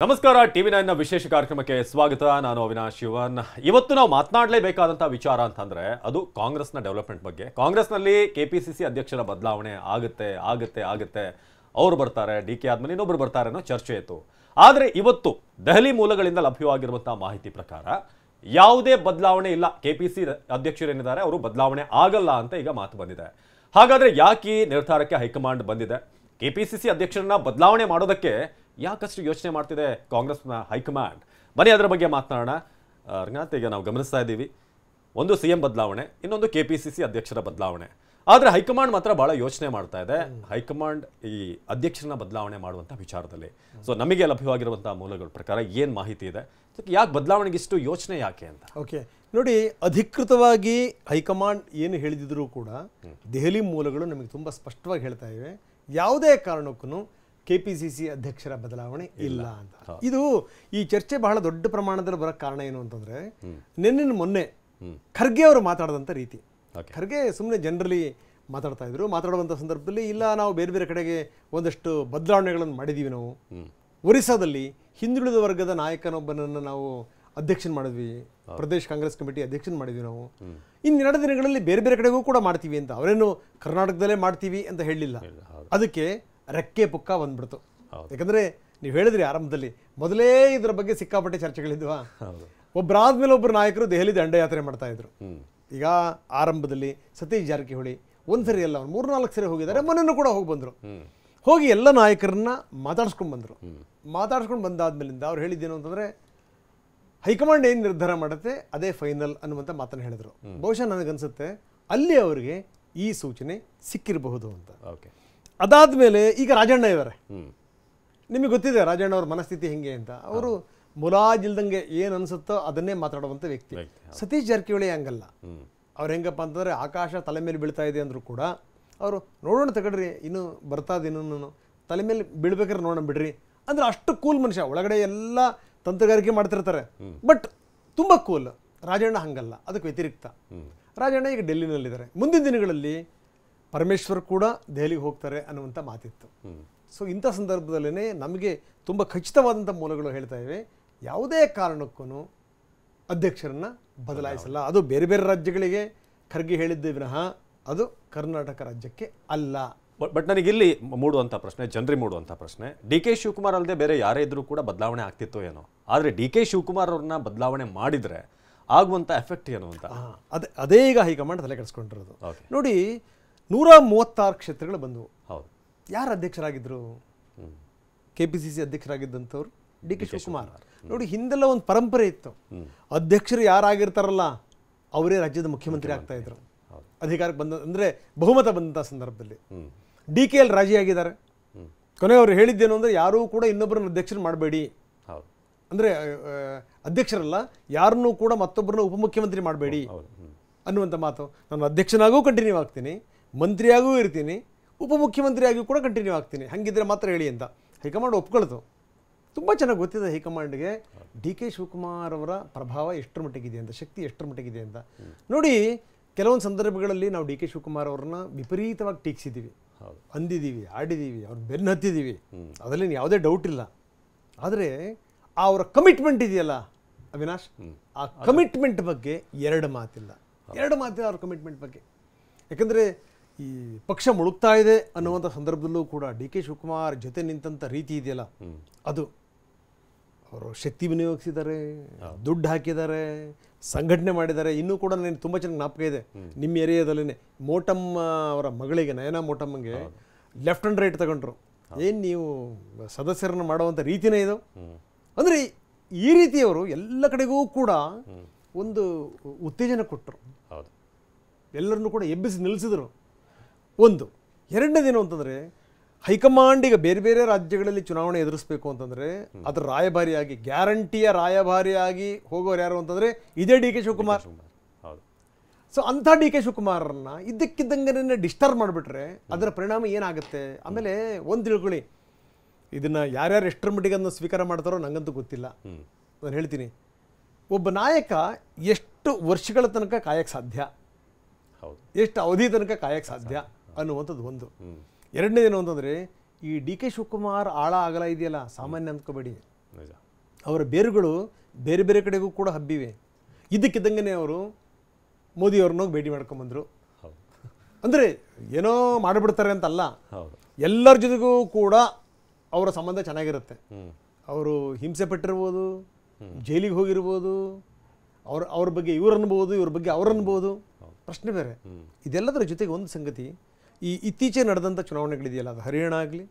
ನಮಸ್ಕಾರ ಟಿವಿ9 ವಿಶೇಷ ಕಾರ್ಯಕ್ರಮಕ್ಕೆ ಸ್ವಾಗತ. ನಾನು ಅವಿನಾಶ್ ಶಿವನ್. ಇವತ್ತು ನಾವು ಮಾತನಾಡಲೇಬೇಕಾದಂತ ವಿಚಾರ ಅಂತಂದ್ರೆ ಅದು ಕಾಂಗ್ರೆಸ್ನ ಡೆವಲಪ್ಮೆಂಟ್ ಬಗ್ಗೆ. ಕಾಂಗ್ರೆಸ್ನಲ್ಲಿ ಕೆಪಿಸಿಸಿ ಅಧ್ಯಕ್ಷರ ಬದಲಾವಣೆ ಆಗುತ್ತೆ ಅವರು ಬರ್ತಾರೆ, ಡಿಕೆ ಆದ್ಮೇಲೆ ಇನ್ನೊಬ್ರು ಬರ್ತಾರೆ ಅನ್ನೋ ಚರ್ಚೆ ಇತ್ತು. ಆದರೆ ಇವತ್ತು ದೆಹಲಿ ಮೂಲಗಳಿಂದ ಲಭ್ಯವಾಗಿರುವಂತಹ ಮಾಹಿತಿ ಪ್ರಕಾರ ಯಾವುದೇ ಬದಲಾವಣೆ ಇಲ್ಲ. ಕೆಪಿಸಿ ಅಧ್ಯಕ್ಷರೇನಿದ್ದಾರೆ ಅವರು ಬದಲಾವಣೆ ಆಗಲ್ಲ ಅಂತ ಈಗ ಮಾತು ಬಂದಿದೆ. ಹಾಗಾದ್ರೆ ಯಾಕೆ ಈ ನಿರ್ಧಾರಕ್ಕೆ ಹೈಕಮಾಂಡ್ ಬಂದಿದೆ? ಕೆಪಿಸಿಸಿ ಅಧ್ಯಕ್ಷರನ್ನ ಬದಲಾವಣೆ ಮಾಡೋದಕ್ಕೆ ಯಾಕಷ್ಟು ಯೋಚನೆ ಮಾಡ್ತಿದೆ ಕಾಂಗ್ರೆಸ್ನ ಹೈಕಮಾಂಡ್? ಬನ್ನಿ ಅದರ ಬಗ್ಗೆ ಮಾತನಾಡೋಣ. ರಂಗನಾಥ್, ಈಗ ನಾವು ಗಮನಿಸ್ತಾ ಇದ್ದೀವಿ, ಒಂದು ಸಿಎಂ ಬದಲಾವಣೆ, ಇನ್ನೊಂದು ಕೆಪಿಸಿಸಿ ಅಧ್ಯಕ್ಷರ ಬದಲಾವಣೆ. ಆದರೆ ಹೈಕಮಾಂಡ್ ಮಾತ್ರ ಬಹಳ ಯೋಚನೆ ಮಾಡ್ತಾ ಇದೆ. ಹೈಕಮಾಂಡ್ ಈ ಅಧ್ಯಕ್ಷರನ್ನ ಬದಲಾವಣೆ ಮಾಡುವಂಥ ವಿಚಾರದಲ್ಲಿ ಸೊ ನಮಗೆ ಲಭ್ಯವಾಗಿರುವಂತಹ ಮೂಲಗಳ ಪ್ರಕಾರ ಏನು ಮಾಹಿತಿ ಇದೆ, ಯಾಕೆ ಬದಲಾವಣೆಗೆ ಇಷ್ಟು ಯೋಚನೆ ಯಾಕೆ ಅಂತ? ಓಕೆ, ನೋಡಿ, ಅಧಿಕೃತವಾಗಿ ಹೈಕಮಾಂಡ್ ಏನು ಹೇಳಿದ್ರು ಕೂಡ ದೆಹಲಿ ಮೂಲಗಳು ನಮಗೆ ತುಂಬ ಸ್ಪಷ್ಟವಾಗಿ ಹೇಳ್ತಾ ಇವೆ, ಯಾವುದೇ ಕಾರಣಕ್ಕೂ ಕೆಪಿಸಿಸಿ ಅಧ್ಯಕ್ಷರ ಬದಲಾವಣೆ ಇಲ್ಲ ಅಂತ. ಇದು ಈ ಚರ್ಚೆ ಬಹಳ ದೊಡ್ಡ ಪ್ರಮಾಣದಲ್ಲಿ ಬರೋಕ್ಕೆ ಕಾರಣ ಏನು ಅಂತಂದ್ರೆ, ಮೊನ್ನೆ ಖರ್ಗೆ ಅವರು ಮಾತಾಡಿದಂಥ ರೀತಿ. ಖರ್ಗೆ ಸುಮ್ಮನೆ ಜನರಲಿ ಮಾತಾಡ್ತಾ ಇದ್ರು. ಮಾತಾಡುವಂಥ ಸಂದರ್ಭದಲ್ಲಿ ಇಲ್ಲ, ನಾವು ಬೇರೆ ಬೇರೆ ಕಡೆಗೆ ಒಂದಷ್ಟು ಬದಲಾವಣೆಗಳನ್ನು ಮಾಡಿದ್ದೀವಿ. ನಾವು ಒರಿಸ್ಸಾದಲ್ಲಿ ಹಿಂದುಳಿದ ವರ್ಗದ ನಾಯಕನೊಬ್ಬನನ್ನು ನಾವು ಅಧ್ಯಕ್ಷನ್ ಮಾಡಿದ್ವಿ, ಪ್ರದೇಶ ಕಾಂಗ್ರೆಸ್ ಕಮಿಟಿ ಅಧ್ಯಕ್ಷನ್ ಮಾಡಿದ್ವಿ. ನಾವು ಇನ್ನೆರಡು ದಿನಗಳಲ್ಲಿ ಬೇರೆ ಬೇರೆ ಕಡೆಗೂ ಕೂಡ ಮಾಡ್ತೀವಿ ಅಂತ. ಅವರೇನು ಕರ್ನಾಟಕದಲ್ಲೇ ಮಾಡ್ತೀವಿ ಅಂತ ಹೇಳಲಿಲ್ಲ. ಅದಕ್ಕೆ ರೆಕ್ಕೆ ಪುಕ್ಕ ಬಂದ್ಬಿಡ್ತು. ಯಾಕಂದ್ರೆ ನೀವು ಹೇಳಿದ್ರಿ ಆರಂಭದಲ್ಲಿ, ಮೊದಲೇ ಇದರ ಬಗ್ಗೆ ಸಿಕ್ಕಾಪಟ್ಟೆ ಚರ್ಚೆಗಳಿದ್ವಾ. ಒಬ್ಬರಾದ್ಮೇಲೆ ಒಬ್ಬರು ನಾಯಕರು ದೆಹಲಿ ದಂಡಯಾತ್ರೆ ಮಾಡ್ತಾ ಇದ್ರು. ಈಗ ಆರಂಭದಲ್ಲಿ ಸತೀಶ್ ಜಾರಕಿಹೊಳಿ ಒಂದ್ಸರಿ ಅಲ್ಲ, 3-4 ಸರಿ ಹೋಗಿದ್ದಾರೆ. ಮೊನ್ನೆ ಕೂಡ ಹೋಗಿ ಬಂದರು. ಹೋಗಿ ಎಲ್ಲ ನಾಯಕರನ್ನ ಮಾತಾಡ್ಸ್ಕೊಂಡು ಬಂದರು. ಮಾತಾಡ್ಸ್ಕೊಂಡು ಬಂದಾದ್ಮೇಲಿಂದ ಅವ್ರು ಹೇಳಿದ್ದೇನು ಅಂತಂದ್ರೆ, ಹೈಕಮಾಂಡ್ ಏನು ನಿರ್ಧಾರ ಮಾಡುತ್ತೆ ಅದೇ ಫೈನಲ್ ಅನ್ನುವಂಥ ಮಾತನ್ನು ಹೇಳಿದ್ರು. ಬಹುಶಃ ನನಗನ್ಸುತ್ತೆ ಅಲ್ಲಿ ಅವರಿಗೆ ಈ ಸೂಚನೆ ಸಿಕ್ಕಿರಬಹುದು ಅಂತ. ಅದಾದ್ಮೇಲೆ ಈಗ ರಾಜಣ್ಣ ಇದ್ದಾರೆ. ನಿಮಗೆ ಗೊತ್ತಿದೆ ರಾಜಣ್ಣ ಅವ್ರ ಮನಸ್ಥಿತಿ ಹೆಂಗೆ ಅಂತ. ಅವರು ಮುಲಾಜಿಲ್ದಂಗೆ ಏನು ಅನ್ಸುತ್ತೋ ಅದನ್ನೇ ಮಾತಾಡುವಂಥ ವ್ಯಕ್ತಿ. ಸತೀಶ್ ಜಾರಕಿಹೊಳಿ ಹಂಗಲ್ಲ. ಅವ್ರು ಹೆಂಗಪ್ಪ ಅಂತಂದರೆ, ಆಕಾಶ ತಲೆ ಮೇಲೆ ಬೀಳ್ತಾ ಇದೆ ಅಂದರೂ ಕೂಡ ಅವರು ನೋಡೋಣ ತಗೊಳ್ರಿ, ಇನ್ನು ಬರ್ತಾ ಇದೆ, ಇನ್ನೂ ತಲೆ ಮೇಲೆ ಬೀಳ್ಬೇಕಾದ್ರೆ ನೋಡೋಣ ಬಿಡ್ರಿ ಅಂದ್ರೆ ಅಷ್ಟು ಕೂಲ್ ಮನುಷ್ಯ. ಒಳಗಡೆ ಎಲ್ಲ ತಂತ್ರಗಾರಿಕೆ ಮಾಡ್ತಿರ್ತಾರೆ, ಬಟ್ ತುಂಬ ಕೂಲ್. ರಾಜಣ್ಣ ಹಂಗಲ್ಲ, ಅದಕ್ಕೆ ವ್ಯತಿರಿಕ್ತ. ರಾಜಣ್ಣ ಈಗ ಡೆಲ್ಲಿನಲ್ಲಿದ್ದಾರೆ. ಮುಂದಿನ ದಿನಗಳಲ್ಲಿ ಪರಮೇಶ್ವರ್ ಕೂಡ ದೆಹಲಿಗೆ ಹೋಗ್ತಾರೆ ಅನ್ನುವಂಥ ಮಾತಿತ್ತು. ಸೊ ಇಂಥ ಸಂದರ್ಭದಲ್ಲೇ ನಮಗೆ ತುಂಬ ಖಚಿತವಾದಂಥ ಮೂಲಗಳು ಹೇಳ್ತಾ ಇವೆ, ಯಾವುದೇ ಕಾರಣಕ್ಕೂ ಅಧ್ಯಕ್ಷರನ್ನ ಬದಲಾಯಿಸಲ್ಲ. ಅದು ಬೇರೆ ಬೇರೆ ರಾಜ್ಯಗಳಿಗೆ ಖರ್ಗೆ ಹೇಳಿದ್ದೇ ವಿನಃ ಅದು ಕರ್ನಾಟಕ ರಾಜ್ಯಕ್ಕೆ ಅಲ್ಲ. ಬಟ್ ನನಗಿಲ್ಲಿ ಮೂಡುವಂಥ ಪ್ರಶ್ನೆ, ಜನರಿಗೆ ಮೂಡುವಂಥ ಪ್ರಶ್ನೆ, ಡಿ ಕೆ ಶಿವಕುಮಾರ್ ಅಲ್ಲದೆ ಬೇರೆ ಯಾರೇ ಇದ್ರೂ ಕೂಡ ಬದಲಾವಣೆ ಆಗ್ತಿತ್ತೋ ಏನೋ. ಆದರೆ ಡಿ ಕೆ ಶಿವಕುಮಾರ್ ಅವ್ರನ್ನ ಬದಲಾವಣೆ ಮಾಡಿದರೆ ಆಗುವಂಥ ಎಫೆಕ್ಟ್ ಏನು ಅಂತ ಅದೇ ಈಗ ಹೈಕಮಾಂಡ್ ತಲೆ ಕೆಡಿಸ್ಕೊಂಡಿರೋದು. ನೋಡಿ, 136 ಕ್ಷೇತ್ರಗಳು ಬಂದವು. ಹೌದು. ಯಾರು ಅಧ್ಯಕ್ಷರಾಗಿದ್ದರು? ಕೆಪಿಸಿಸಿ ಅಧ್ಯಕ್ಷರಾಗಿದ್ದಂಥವ್ರು ಡಿ ಕೆ ಶಿವಕುಮಾರ್. ನೋಡಿ, ಹಿಂದೆಲ್ಲ ಒಂದು ಪರಂಪರೆ ಇತ್ತು, ಅಧ್ಯಕ್ಷರು ಯಾರಾಗಿರ್ತಾರಲ್ಲ ಅವರೇ ರಾಜ್ಯದ ಮುಖ್ಯಮಂತ್ರಿ ಆಗ್ತಾ ಇದ್ರು. ಅಧಿಕಾರಕ್ಕೆ ಬಂದ ಅಂದರೆ ಬಹುಮತ ಬಂದಂಥ ಸಂದರ್ಭದಲ್ಲಿ ಡಿ ಕೆ ಎಲ್ ರಾಜಿಯಾಗಿದ್ದಾರೆ. ಕೊನೆಯವರು ಹೇಳಿದ್ದೇನು ಅಂದರೆ, ಯಾರೂ ಕೂಡ ಇನ್ನೊಬ್ಬರನ್ನ ಅಧ್ಯಕ್ಷರು ಮಾಡಬೇಡಿ ಅಂದರೆ, ಅಧ್ಯಕ್ಷರಲ್ಲ, ಯಾರನ್ನೂ ಕೂಡ ಮತ್ತೊಬ್ಬರನ್ನ ಉಪಮುಖ್ಯಮಂತ್ರಿ ಮಾಡಬೇಡಿ ಅನ್ನುವಂಥ ಮಾತು. ನಾನು ಅಧ್ಯಕ್ಷನಾಗೂ ಕಂಟಿನ್ಯೂ ಆಗ್ತೀನಿ, ಮಂತ್ರಿಯಾಗೂ ಇರ್ತೀನಿ, ಉಪಮುಖ್ಯಮಂತ್ರಿಯಾಗೂ ಕೂಡ ಕಂಟಿನ್ಯೂ ಆಗ್ತೀನಿ, ಹಾಗಿದ್ರೆ ಮಾತ್ರ ಹೇಳಿ ಅಂತ ಹೈಕಮಾಂಡ್ ಒಪ್ಕೊಳ್ತು. ತುಂಬ ಚೆನ್ನಾಗಿ ಗೊತ್ತಿದೆ ಹೈಕಮಾಂಡ್ಗೆ ಡಿ ಕೆ ಶಿವಕುಮಾರ್ ಅವರ ಪ್ರಭಾವ ಎಷ್ಟರ ಮಟ್ಟಿಗಿದೆ ಅಂತ, ಶಕ್ತಿ ಎಷ್ಟರ ಮಟ್ಟಿಗಿದೆ ಅಂತ. ನೋಡಿ, ಕೆಲವೊಂದು ಸಂದರ್ಭಗಳಲ್ಲಿ ನಾವು ಡಿ ಕೆ ಶಿವಕುಮಾರ್ ಅವ್ರನ್ನ ವಿಪರೀತವಾಗಿ ಟೀಕಿಸಿದ್ದೀವಿ, ಅಂದಿದ್ದೀವಿ, ಆಡಿದ್ದೀವಿ, ಅವ್ರ ಬೆನ್ನು ಹತ್ತಿದ್ದೀವಿ, ಅದರಲ್ಲಿ ಯಾವುದೇ ಡೌಟ್ ಇಲ್ಲ. ಆದರೆ ಅವರ ಕಮಿಟ್ಮೆಂಟ್ ಇದೆಯಲ್ಲ ಅವಿನಾಶ್, ಆ ಕಮಿಟ್ಮೆಂಟ್ ಬಗ್ಗೆ ಎರಡು ಮಾತಿಲ್ಲ ಅವ್ರ ಕಮಿಟ್ಮೆಂಟ್ ಬಗ್ಗೆ. ಯಾಕಂದರೆ ಈ ಪಕ್ಷ ಮುಳುಗ್ತಾ ಇದೆ ಅನ್ನುವಂಥ ಸಂದರ್ಭದಲ್ಲೂ ಕೂಡ ಡಿ ಕೆ ಶಿವಕುಮಾರ್ ಜೊತೆ ನಿಂತಂಥ ರೀತಿ ಇದೆಯಲ್ಲ, ಅದು ಅವರು ಶಕ್ತಿ ವಿನಿಯೋಗಿಸಿದ್ದಾರೆ, ದುಡ್ಡು ಹಾಕಿದ್ದಾರೆ, ಸಂಘಟನೆ ಮಾಡಿದ್ದಾರೆ. ಇನ್ನೂ ಕೂಡ ನನಗೆ ತುಂಬ ಚೆನ್ನಾಗಿ ಜ್ಞಾಪಕ ಇದೆ, ನಿಮ್ಮ ಏರಿಯಾದಲ್ಲೇ ಮೋಟಮ್ಮ ಅವರ ಮಗಳಿಗೆ, ನಯನಾ ಮೋಟಮ್ಮಗೆ ಲೆಫ್ಟ್ ಆ್ಯಂಡ್ ರೈಟ್ ತಗೊಂಡ್ರು. ಏನು ನೀವು ಸದಸ್ಯರನ್ನು ಮಾಡುವಂಥ ರೀತಿನೇ ಇದು ಅಂದರೆ, ಈ ರೀತಿಯವರು ಎಲ್ಲ ಕಡೆಗೂ ಕೂಡ ಒಂದು ಉತ್ತೇಜನ ಕೊಟ್ಟರು, ಎಲ್ಲರನ್ನೂ ಕೂಡ ಎಬ್ಬಿಸಿ ನಿಲ್ಲಿಸಿದ್ರು. ಒಂದು ಎರಡನೇದೇನು ಅಂತಂದರೆ, ಹೈಕಮಾಂಡ್ ಈಗ ಬೇರೆ ಬೇರೆ ರಾಜ್ಯಗಳಲ್ಲಿ ಚುನಾವಣೆ ಎದುರಿಸಬೇಕು ಅಂತಂದರೆ ಅದರ ರಾಯಭಾರಿಯಾಗಿ, ಗ್ಯಾರಂಟಿಯ ರಾಯಭಾರಿಯಾಗಿ ಹೋಗೋರು ಯಾರು ಅಂತಂದರೆ ಇದೇ ಡಿ ಕೆ ಶಿವಕುಮಾರ್. ಸೊ ಅಂಥ ಡಿ ಕೆ ಶಿವಕುಮಾರನ್ನ ಇದ್ದಕ್ಕಿದ್ದಂಗೆ ಡಿಸ್ಟರ್ಬ್ ಮಾಡಿಬಿಟ್ರೆ ಅದರ ಪರಿಣಾಮ ಏನಾಗುತ್ತೆ? ಆಮೇಲೆ ಒಂದು ತಿಳ್ಕೊಳ್ಳಿ, ಇದನ್ನು ಯಾರ್ಯಾರು ಎಷ್ಟರ ಮಟ್ಟಿಗೆ ಅದನ್ನು ಸ್ವೀಕಾರ ಮಾಡ್ತಾರೋ ನನಗಂತೂ ಗೊತ್ತಿಲ್ಲ. ನಾನು ಹೇಳ್ತೀನಿ, ಒಬ್ಬ ನಾಯಕ ಎಷ್ಟು ವರ್ಷಗಳ ತನಕ ಕಾಯಕ್ಕೆ ಸಾಧ್ಯ, ಎಷ್ಟು ಅವಧಿ ತನಕ ಕಾಯಕ್ಕೆ ಸಾಧ್ಯ ಅನ್ನುವಂಥದ್ದು ಒಂದು. ಎರಡನೇದೇನು ಅಂತಂದರೆ, ಈ ಡಿ ಕೆ ಶಿವಕುಮಾರ್ ಆಳ ಅಗಲ ಇದೆಯಲ್ಲ, ಸಾಮಾನ್ಯ ಅಂದ್ಕೋಬೇಡಿ. ನಿಜ. ಅವರ ಬೇರುಗಳು ಬೇರೆ ಬೇರೆ ಕಡೆಗೂ ಕೂಡ ಹಬ್ಬಿವೆ. ಇದ್ದಕ್ಕಿದ್ದಂಗೆ ಅವರು ಮೋದಿಯವ್ರನ್ನ ಹೋಗಿ ಭೇಟಿ ಮಾಡ್ಕೊಂಬಂದರು. ಅಂದರೆ ಏನೋ ಮಾಡಿಬಿಡ್ತಾರೆ ಅಂತಲ್ಲ, ಎಲ್ಲರ ಜೊತೆಗೂ ಕೂಡ ಅವರ ಸಂಬಂಧ ಚೆನ್ನಾಗಿರುತ್ತೆ. ಅವರು ಹಿಂಸೆ ಪಟ್ಟಿರ್ಬೋದು, ಜೈಲಿಗೆ ಹೋಗಿರ್ಬೋದು, ಅವ್ರ ಬಗ್ಗೆ ಇವ್ರು ಅನ್ಬೋದು, ಇವ್ರ ಬಗ್ಗೆ ಅವ್ರು ಅನ್ಬೋದು, ಪ್ರಶ್ನೆ ಬೇರೆ. ಇದೆಲ್ಲದರ ಜೊತೆಗೆ ಒಂದು ಸಂಗತಿ, ಈ ಇತ್ತೀಚೆಗೆ ನಡೆದಂಥ ಚುನಾವಣೆಗಳಿದೆಯಲ್ಲ, ಅದು ಹರಿಯಾಣ ಆಗಲಿ,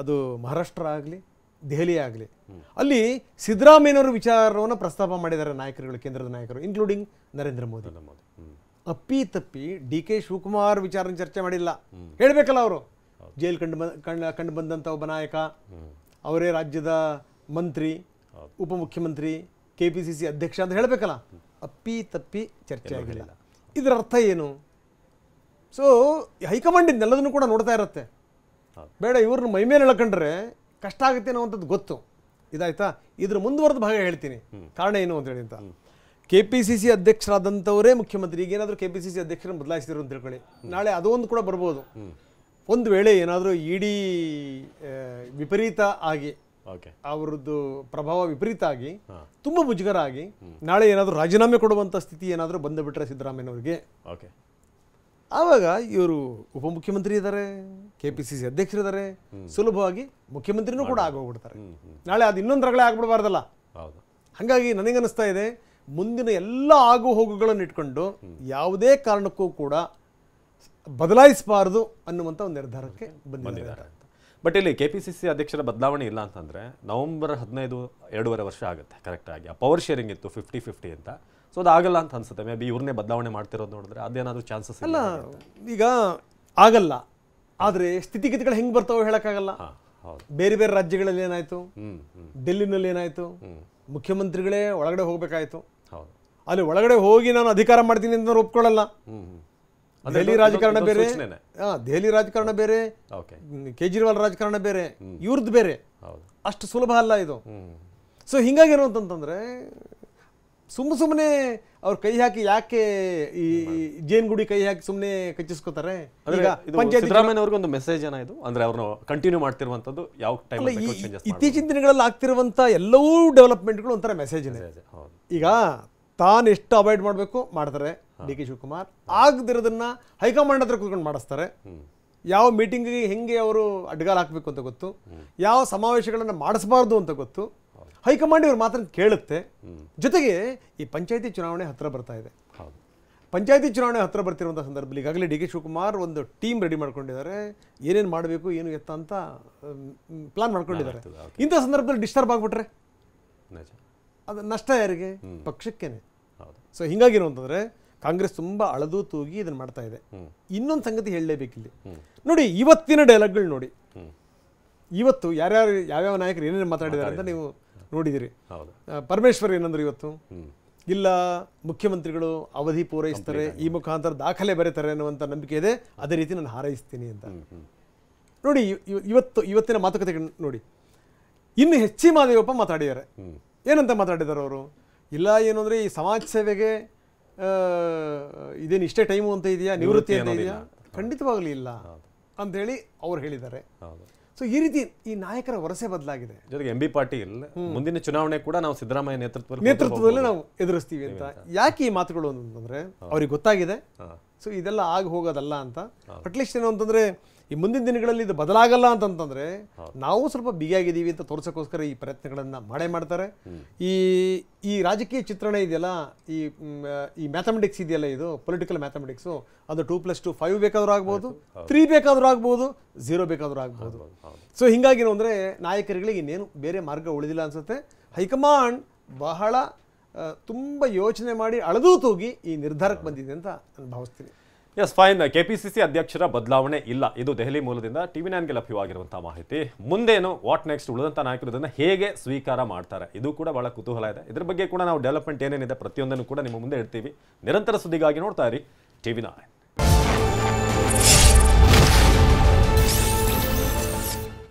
ಅದು ಮಹಾರಾಷ್ಟ್ರ ಆಗಲಿ, ದೆಹಲಿ ಆಗಲಿ, ಅಲ್ಲಿ ಸಿದ್ದರಾಮಯ್ಯನವರ ವಿಚಾರವನ್ನು ಪ್ರಸ್ತಾಪ ಮಾಡಿದ್ದಾರೆ ನಾಯಕರುಗಳು, ಕೇಂದ್ರದ ನಾಯಕರು, ಇನ್ಕ್ಲೂಡಿಂಗ್ ನರೇಂದ್ರ ಮೋದಿ. ಅಪ್ಪಿ ತಪ್ಪಿ ಡಿ ಕೆ ಶಿವಕುಮಾರ್ ವಿಚಾರ ಚರ್ಚೆ ಮಾಡಿಲ್ಲ. ಹೇಳಬೇಕಲ್ಲ, ಅವರು ಜೈಲ್ ಕಂಡು ಬಂದಂಥ ಒಬ್ಬ ನಾಯಕ, ಅವರೇ ರಾಜ್ಯದ ಮಂತ್ರಿ, ಉಪಮುಖ್ಯಮಂತ್ರಿ, KPCC ಅಧ್ಯಕ್ಷ ಅಂತ ಹೇಳಬೇಕಲ್ಲ. ಅಪ್ಪಿ ತಪ್ಪಿ ಚರ್ಚೆ ಆಗಿಲ್ಲ. ಇದರ ಅರ್ಥ ಏನು? ಸೊ ಹೈಕಮಾಂಡ್ ಇದನ್ನೆಲ್ಲದನ್ನು ಕೂಡ ನೋಡ್ತಾ ಇರುತ್ತೆ. ಬೇಡ ಇವ್ರನ್ನ ಮೈಮೇಲೆ ಎಳ್ಕೊಂಡ್ರೆ ಕಷ್ಟ ಆಗುತ್ತೆ ಅನ್ನೋವಂಥದ್ದು ಗೊತ್ತು. ಇದಾಯ್ತಾ? ಇದ್ರ ಮುಂದುವರೆದ ಭಾಗ ಹೇಳ್ತೀನಿ, ಕಾರಣ ಏನು ಅಂತ ಹೇಳಿ. ಅಂತ KPCC ಅಧ್ಯಕ್ಷರಾದಂಥವರೇ ಮುಖ್ಯಮಂತ್ರಿ, ಈಗೇನಾದರೂ KPCC ಅಧ್ಯಕ್ಷರನ್ನು ಬದಲಾಯಿಸಿದ್ರು ಅಂತ ತಿಳ್ಕೊಳ್ಳಿ, ನಾಳೆ ಅದೊಂದು ಕೂಡ ಬರ್ಬೋದು. ಒಂದು ವೇಳೆ ಏನಾದರೂ ಇಡೀ ವಿಪರೀತ ಆಗಿ, ಅವರದ್ದು ಪ್ರಭಾವ ವಿಪರೀತ ಆಗಿ, ತುಂಬ ಮುಜುಗರ ಆಗಿ, ನಾಳೆ ಏನಾದರೂ ರಾಜೀನಾಮೆ ಕೊಡುವಂಥ ಸ್ಥಿತಿ ಏನಾದರೂ ಬಂದುಬಿಟ್ರೆ ಸಿದ್ದರಾಮಯ್ಯನವರಿಗೆ, ಆವಾಗ ಇವರು ಉಪಮುಖ್ಯಮಂತ್ರಿ ಇದ್ದಾರೆ, KPCC ಅಧ್ಯಕ್ಷರಿದ್ದಾರೆ, ಸುಲಭವಾಗಿ ಮುಖ್ಯಮಂತ್ರಿನೂ ಕೂಡ ಆಗೋಗ್ಬಿಡ್ತಾರೆ. ನಾಳೆ ಅದು ಇನ್ನೊಂದು ರಗಳೆ ಆಗ್ಬಿಡಬಾರ್ದಲ್ಲ. ಹಾಗಾಗಿ ನನಗನ್ನಿಸ್ತಾ ಇದೆ, ಮುಂದಿನ ಎಲ್ಲ ಆಗು ಹೋಗುಗಳನ್ನು ಇಟ್ಕೊಂಡು ಯಾವುದೇ ಕಾರಣಕ್ಕೂ ಕೂಡ ಬದಲಾಯಿಸಬಾರದು ಅನ್ನುವಂಥ ಒಂದು ನಿರ್ಧಾರಕ್ಕೆ ಬಂದಿದ್ದಾರೆ. ಬಟ್ ಇಲ್ಲಿ KPCC ಅಧ್ಯಕ್ಷರ ಬದಲಾವಣೆ ಇಲ್ಲ ಅಂತಂದರೆ ನವೆಂಬರ್ 15 2.5 ವರ್ಷ ಆಗುತ್ತೆ ಕರೆಕ್ಟಾಗಿ. ಆ ಪವರ್ ಶೇರಿಂಗ್ ಇತ್ತು 50-50 ಅಂತ. ಸೊ ಅದು ಆಗಲ್ಲ ಅಂತ ಅನ್ಸುತ್ತೆ. ಮೇ ಬಿ ಇವ್ರನ್ನೇ ಬದಲಾವಣೆ ಮಾಡ್ತಿರೋದು ನೋಡಿದ್ರೆ ಅದೇನಾದರೂ ಚಾನ್ಸಸ್ ಅಲ್ಲ. ಈಗ ಆಗಲ್ಲ, ಆದರೆ ಸ್ಥಿತಿಗತಿಗಳು ಹೆಂಗೆ ಬರ್ತಾವೋ ಹೇಳೋಕ್ಕಾಗಲ್ಲ. ಬೇರೆ ಬೇರೆ ರಾಜ್ಯಗಳಲ್ಲಿ ಏನಾಯಿತು, ಡೆಲ್ಲಿನಲ್ಲಿ ಏನಾಯಿತು, ಮುಖ್ಯಮಂತ್ರಿಗಳೇ ಒಳಗಡೆ ಹೋಗಬೇಕಾಯಿತು. ಅಲ್ಲಿ ಒಳಗಡೆ ಹೋಗಿ ನಾನು ಅಧಿಕಾರ ಮಾಡ್ತೀನಿ ಅಂತ ಒಪ್ಕೊಳ್ಳಲ್ಲ. ದೆಹಲಿ ರಾಜಕಾರಣ ಬೇರೆ, ದೆಹಲಿ ರಾಜಕಾರಣ ಬೇರೆ, ಕೇಜ್ರಿವಾಲ್ ರಾಜಕಾರಣ ಬೇರೆ, ಇವ್ರದ್ದು ಬೇರೆ. ಅಷ್ಟು ಸುಲಭ ಅಲ್ಲ ಇದು. ಸೊ ಹಿಂಗಾಗಿ ಏನು ಅಂತಂತಂದ್ರೆ, ಸುಮ್ಮನೆ ಅವ್ರ ಕೈ ಹಾಕಿ ಯಾಕೆ ಈ ಜೇನುಗುಡಿ ಕೈ ಹಾಕಿ ಸುಮ್ಮನೆ ಕಚ್ಚಿಸ್ಕೋತಾರೆ? ಸಿದ್ದರಾಮಯ್ಯನವ್ರಿಗೆ ಒಂದು ಮೆಸೇಜ್ ಏನಾಯ್ತು ಅಂದ್ರೆ ಅವ್ರನ್ನ ಕಂಟಿನ್ಯೂ ಮಾಡ್ತಿರುವಂತದ್ದು ಯಾವ ಟೈಮ್ ಇತ್ತೀಚಿನ ದಿನಗಳಲ್ಲಿ ಆಗ್ತಿರುವಂತ ಎಲ್ಲವೂ ಡೆವಲಪ್ಮೆಂಟ್ಗಳು ಒಂಥರ ಮೆಸೇಜ್. ಈಗ ತಾನು ಎಷ್ಟು ಅವಾಯ್ಡ್ ಮಾಡಬೇಕು ಮಾಡ್ತಾರೆ ಡಿ ಕೆ ಶಿವಕುಮಾರ್, ಆಗದಿರೋದನ್ನ ಹೈಕಮಾಂಡ್ ಹತ್ರ ಕೂತ್ಕೊಂಡು ಮಾಡಿಸ್ತಾರೆ. ಯಾವ ಮೀಟಿಂಗಿಗೆ ಹೆಂಗೆ ಅವರು ಅಡ್ಗಾಲ್ ಹಾಕಬೇಕು ಅಂತ ಗೊತ್ತು, ಯಾವ ಸಮಾವೇಶಗಳನ್ನು ಮಾಡಿಸಬಾರ್ದು ಅಂತ ಗೊತ್ತು. ಹೈಕಮಾಂಡ್ ಇವ್ರ ಮಾತನ್ನು ಕೇಳುತ್ತೆ. ಜೊತೆಗೆ ಈ ಪಂಚಾಯತಿ ಚುನಾವಣೆ ಹತ್ತಿರ ಬರ್ತಾ ಇದೆ. ಪಂಚಾಯತಿ ಚುನಾವಣೆ ಹತ್ತಿರ ಬರ್ತಿರುವಂಥ ಸಂದರ್ಭದಲ್ಲಿ ಈಗಾಗಲೇ ಡಿ ಕೆ ಶಿವಕುಮಾರ್ ಒಂದು ಟೀಮ್ ರೆಡಿ ಮಾಡ್ಕೊಂಡಿದ್ದಾರೆ. ಏನೇನು ಮಾಡಬೇಕು ಏನು ಎತ್ತ ಅಂತ ಪ್ಲಾನ್ ಮಾಡ್ಕೊಂಡಿದ್ದಾರೆ. ಇಂಥ ಸಂದರ್ಭದಲ್ಲಿ ಡಿಸ್ಟರ್ಬ್ ಆಗಿಬಿಟ್ರೆ ಅದು ನಷ್ಟ ಯಾರಿಗೆ? ಪಕ್ಷಕ್ಕೇನೆ. ಸೊ ಹಿಂಗಾಗಿ ಏನು ಅಂತಂದರೆ ಕಾಂಗ್ರೆಸ್ ತುಂಬ ಅಳದು ತೂಗಿ ಇದನ್ನು ಮಾಡ್ತಾ ಇದೆ. ಇನ್ನೊಂದು ಸಂಗತಿ ಹೇಳಲೇಬೇಕಿಲ್ಲಿ ನೋಡಿ, ಇವತ್ತಿನ ಡೈಲಾಗ್ಗಳು ನೋಡಿ. ಇವತ್ತು ಯಾವ್ಯಾವ ನಾಯಕರು ಏನೇನು ಮಾತಾಡಿದ್ದಾರೆ ಅಂತ ನೀವು ನೋಡಿದಿರಿ. ಪರಮೇಶ್ವರ್ ಏನಂದ್ರು ಇವತ್ತು, ಇಲ್ಲ ಮುಖ್ಯಮಂತ್ರಿಗಳು ಅವಧಿ ಪೂರೈಸ್ತಾರೆ, ಈ ಮುಖಾಂತರ ದಾಖಲೆ ಬರೀತಾರೆ ಅನ್ನುವಂಥ ನಂಬಿಕೆ ಇದೆ, ಅದೇ ರೀತಿ ನಾನು ಹಾರೈಸ್ತೀನಿ ಅಂತ ನೋಡಿ. ಇವತ್ತಿನ ಮಾತುಕತೆ ನೋಡಿ. ಇನ್ನು ಹೆಚ್ಚಿ ಮಾದೇವಪ್ಪ ಮಾತಾಡಿದ್ದಾರೆ. ಏನಂತ ಮಾತಾಡಿದ್ದಾರೆ ಅವರು? ಇಲ್ಲ ಏನು ಅಂದರೆ ಈ ಸಮಾಜ ಸೇವೆಗೆ ಇದೇನು ಇಷ್ಟೇ ಟೈಮು ಅಂತ ಇದೆಯಾ, ನಿವೃತ್ತಿ ಅಂತ ಇದೆಯಾ? ಖಂಡಿತವಾಗ್ಲೂ ಇಲ್ಲ ಅಂಥೇಳಿ ಅವ್ರು ಹೇಳಿದ್ದಾರೆ. ಸೊ ಈ ರೀತಿ ಈ ನಾಯಕರ ವರಸೆ ಬದಲಾಗಿದೆ. ಜೊತೆಗೆ MB ಪಾಟೀಲ್ ಮುಂದಿನ ಚುನಾವಣೆ ಕೂಡ ನಾವು ಸಿದ್ದರಾಮಯ್ಯ ನೇತೃತ್ವದಲ್ಲಿ ನಾವು ಎದುರಿಸ್ತೀವಿ ಅಂತ. ಯಾಕೆ ಈ ಮಾತುಗಳು ಅಂತಂದ್ರೆ ಅವ್ರಿಗೆ ಗೊತ್ತಾಗಿದೆ ಸೊ ಇದೆಲ್ಲ ಆಗಿ ಹೋಗೋದಲ್ಲ ಅಂತ. ಅಟ್ಲೀಸ್ಟ್ ಏನು ಅಂತಂದ್ರೆ ಈ ಮುಂದಿನ ದಿನಗಳಲ್ಲಿ ಇದು ಬದಲಾಗಲ್ಲ ಅಂತಂತಂದ್ರೆ ನಾವು ಸ್ವಲ್ಪ ಬಿಗಿಯಾಗಿದ್ದೀವಿ ಅಂತ ತೋರ್ಸೋಕ್ಕೋಸ್ಕರ ಈ ಪ್ರಯತ್ನಗಳನ್ನು ಮಾಡ್ತಾರೆ. ಈ ರಾಜಕೀಯ ಚಿತ್ರಣ ಇದೆಯಲ್ಲ, ಈ ಮ್ಯಾಥಮೆಟಿಕ್ಸ್ ಇದೆಯಲ್ಲ, ಇದು ಪೊಲಿಟಿಕಲ್ ಮ್ಯಾಥಮೆಟಿಕ್ಸು, ಅದು 2+2 5 ಬೇಕಾದ್ರೂ ಆಗ್ಬೋದು, 3 ಬೇಕಾದ್ರೂ ಆಗ್ಬೋದು, 0 ಬೇಕಾದ್ರೂ ಆಗ್ಬೋದು. ಸೊ ಹಿಂಗಾಗಿ ಅಂದರೆ ನಾಯಕರುಗಳಿಗೆ ಇನ್ನೇನು ಬೇರೆ ಮಾರ್ಗ ಉಳಿದಿಲ್ಲ ಅನ್ಸುತ್ತೆ. ಹೈಕಮಾಂಡ್ ಬಹಳ ತುಂಬ ಯೋಚನೆ ಮಾಡಿ ಅಳೆದು ತೂಗಿ ಈ ನಿರ್ಧಾರಕ್ಕೆ ಬಂದಿದೆ ಅಂತ ನಾನು ಭಾವಿಸ್ತೀನಿ. S fine. KPCC ಅಧ್ಯಕ್ಷರ ಬದಲಾವಣೆ ಇಲ್ಲ, ಇದು ದೆಹಲಿ ಮೂಲದಿಂದ TV9ಗೆ ಲಭ್ಯವಾಗಿರುವಂತಹ ಮಾಹಿತಿ. ಮುಂದೇನು ವಾಟ್ ನೆಕ್ಸ್ಟ್, ಉಳಿದಂಥ ನಾಯಕರು ಇದನ್ನು ಹೇಗೆ ಸ್ವೀಕಾರ ಮಾಡ್ತಾರೆ, ಇದು ಕೂಡ ಬಹಳ ಕುತೂಹಲ ಇದೆ. ಇದ್ರ ಬಗ್ಗೆ ಕೂಡ ನಾವು ಡೆವಲಪ್ಮೆಂಟ್ ಏನೇನಿದೆ ಪ್ರತಿಯೊಂದನ್ನು ಕೂಡ ನಿಮ್ಮ ಮುಂದೆ ಇಡ್ತೀವಿ. ನಿರಂತರ ಸುದ್ದಿಗಾಗಿ ನೋಡ್ತಾ ಇರಿ TV9.